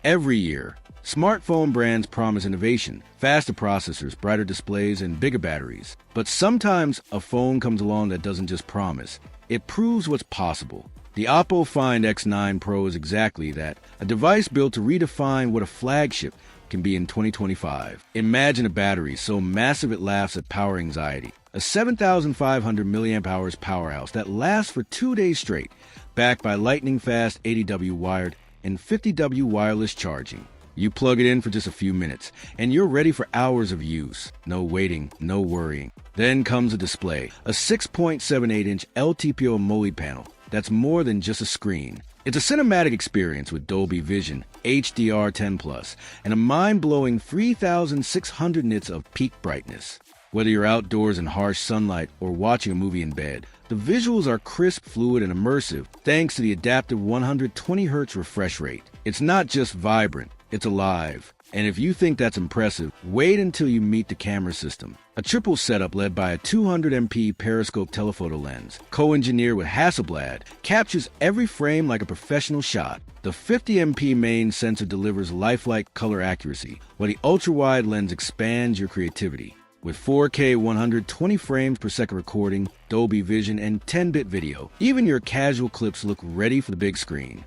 Every year, smartphone brands promise innovation, faster processors, brighter displays, and bigger batteries. But sometimes a phone comes along that doesn't just promise, it proves what's possible. The Oppo Find X9 Pro is exactly that, a device built to redefine what a flagship can be in 2025. Imagine a battery so massive it laughs at power anxiety. A 7,500 mAh powerhouse that lasts for 2 days straight, backed by lightning-fast 80W wired and 50W wireless charging. You plug it in for just a few minutes, and you're ready for hours of use. No waiting, no worrying. Then comes a display, a 6.78-inch LTPO AMOLED panel that's more than just a screen. It's a cinematic experience with Dolby Vision, HDR10+, and a mind-blowing 3,600 nits of peak brightness. Whether you're outdoors in harsh sunlight or watching a movie in bed, the visuals are crisp, fluid, and immersive thanks to the adaptive 120Hz refresh rate. It's not just vibrant, it's alive. And if you think that's impressive, wait until you meet the camera system. A triple setup led by a 200MP periscope telephoto lens, co-engineered with Hasselblad, captures every frame like a professional shot. The 50MP main sensor delivers lifelike color accuracy, while the ultra-wide lens expands your creativity. With 4K 120 frames per second recording, Dolby Vision, and 10-bit video, even your casual clips look ready for the big screen.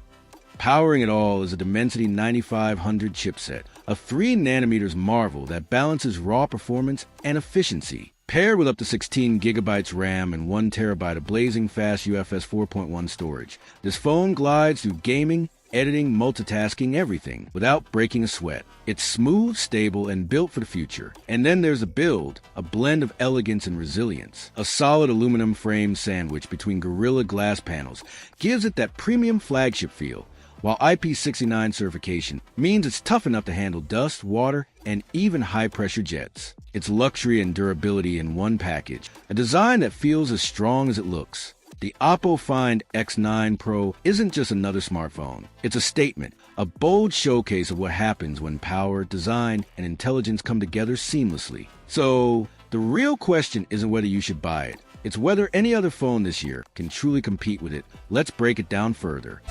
Powering it all is a Dimensity 9500 chipset, a 3nm marvel that balances raw performance and efficiency. Paired with up to 16GB RAM and 1TB of blazing fast UFS 4.1 storage, this phone glides through gaming, editing, multitasking, everything, without breaking a sweat. It's smooth, stable, and built for the future. And then there's the build, a blend of elegance and resilience. A solid aluminum frame sandwich between Gorilla Glass panels gives it that premium flagship feel, while IP69 certification means it's tough enough to handle dust, water, and even high-pressure jets. It's luxury and durability in one package, a design that feels as strong as it looks. The Oppo Find X9 Pro isn't just another smartphone. It's a statement, a bold showcase of what happens when power, design, and intelligence come together seamlessly. So, the real question isn't whether you should buy it. It's whether any other phone this year can truly compete with it. Let's break it down further.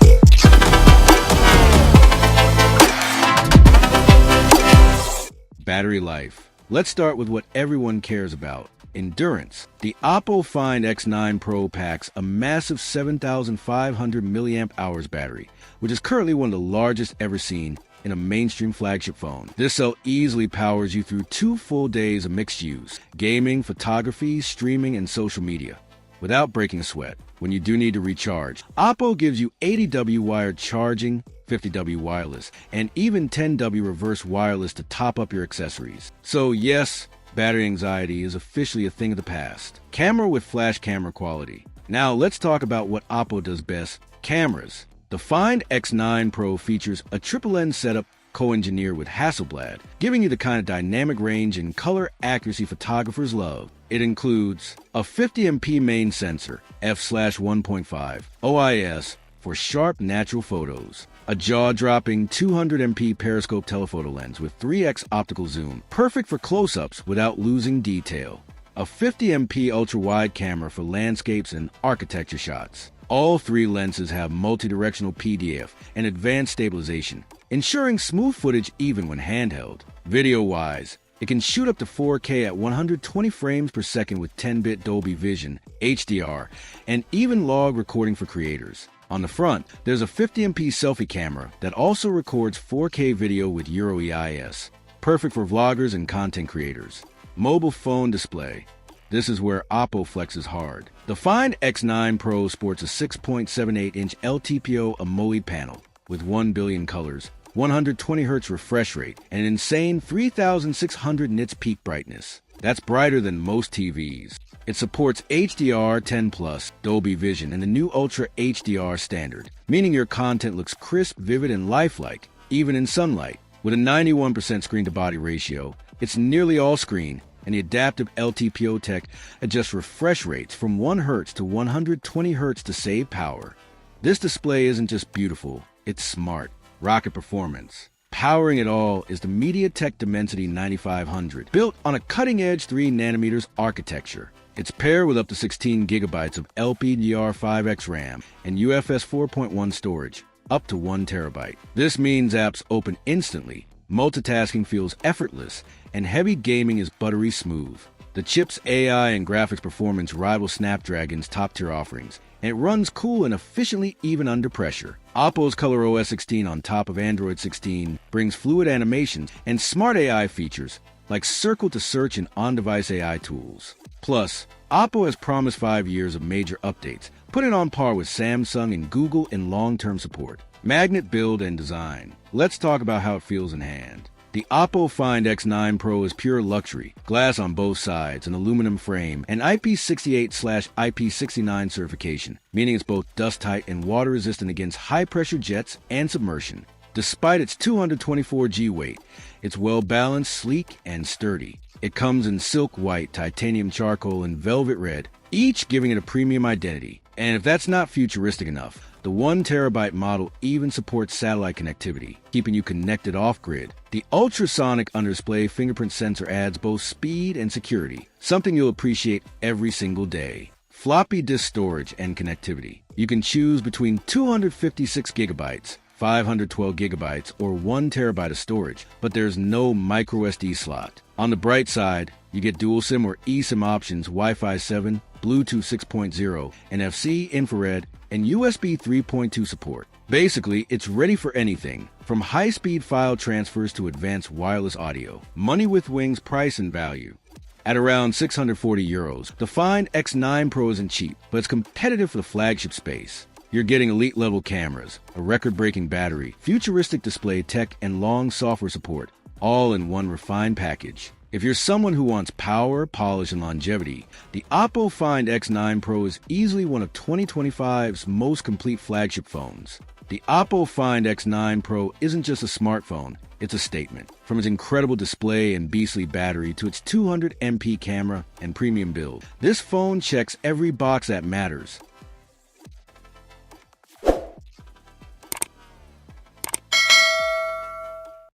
Battery life. Let's start with what everyone cares about. Endurance. The Oppo Find X9 Pro packs a massive 7,500 mAh battery, which is currently one of the largest ever seen in a mainstream flagship phone. This cell easily powers you through 2 full days of mixed use, gaming, photography, streaming, and social media, without breaking a sweat. When you do need to recharge, Oppo gives you 80W wired charging, 50W wireless, and even 10W reverse wireless to top up your accessories. So yes, battery anxiety is officially a thing of the past. Camera with flash camera quality. Now let's talk about what Oppo does best, cameras. The Find X9 Pro features a triple lens setup co-engineered with Hasselblad, giving you the kind of dynamic range and color accuracy photographers love. It includes a 50MP main sensor, f/1.5, OIS, for sharp natural photos. A jaw-dropping 200MP periscope telephoto lens with 3x optical zoom, perfect for close-ups without losing detail. A 50MP ultra-wide camera for landscapes and architecture shots. All 3 lenses have multi-directional PDF and advanced stabilization, ensuring smooth footage even when handheld. Video-wise, it can shoot up to 4K at 120 frames per second with 10-bit Dolby Vision, HDR, and even log recording for creators. On the front, there's a 50MP selfie camera that also records 4K video with Euro EIS, perfect for vloggers and content creators. Mobile phone display. This is where Oppo flexes hard. The Find X9 Pro sports a 6.78-inch LTPO AMOLED panel with 1 billion colors, 120Hz refresh rate, and an insane 3,600 nits peak brightness. That's brighter than most TVs. It supports HDR10+, Dolby Vision, and the new Ultra HDR standard, meaning your content looks crisp, vivid, and lifelike, even in sunlight. With a 91% screen-to-body ratio, it's nearly all-screen, and the adaptive LTPO tech adjusts refresh rates from 1 Hz to 120 Hz to save power. This display isn't just beautiful, it's smart. Rocket performance. Powering it all is the MediaTek Dimensity 9500, built on a cutting-edge 3nm architecture. It's paired with up to 16GB of LPDDR5X RAM and UFS 4.1 storage, up to 1 terabyte. This means apps open instantly, multitasking feels effortless, and heavy gaming is buttery smooth. The chip's AI and graphics performance rival Snapdragon's top-tier offerings, and it runs cool and efficiently even under pressure. Oppo's ColorOS 16 on top of Android 16 brings fluid animations and smart AI features like circle-to-search and on-device AI tools. Plus, Oppo has promised 5 years of major updates, putting it on par with Samsung and Google in long-term support. Magnet build and design. Let's talk about how it feels in hand. The Oppo Find X9 Pro is pure luxury, glass on both sides, an aluminum frame, and IP68/IP69 certification, meaning it's both dust-tight and water-resistant against high-pressure jets and submersion. Despite its 224G weight, it's well-balanced, sleek, and sturdy. It comes in silk white, titanium charcoal, and velvet red, each giving it a premium identity. And if that's not futuristic enough, the 1 terabyte model even supports satellite connectivity, keeping you connected off-grid. The ultrasonic under-display fingerprint sensor adds both speed and security, something you'll appreciate every single day. Floppy disk storage and connectivity. You can choose between 256 gigabytes, 512 gigabytes, or 1 terabyte of storage, but there's no microSD slot. On the bright side, you get dual SIM or eSIM options, Wi-Fi 7, Bluetooth 6.0, NFC, infrared, and USB 3.2 support. Basically, it's ready for anything, from high-speed file transfers to advanced wireless audio. Money with wings price and value. At around €640, the Find X9 Pro isn't cheap, but it's competitive for the flagship space. You're getting elite-level cameras, a record-breaking battery, futuristic display tech, and long software support, all in one refined package. If you're someone who wants power, polish, and longevity, the Oppo Find X9 Pro is easily one of 2025's most complete flagship phones. The Oppo Find X9 Pro isn't just a smartphone, it's a statement. From its incredible display and beastly battery to its 200MP camera and premium build, this phone checks every box that matters.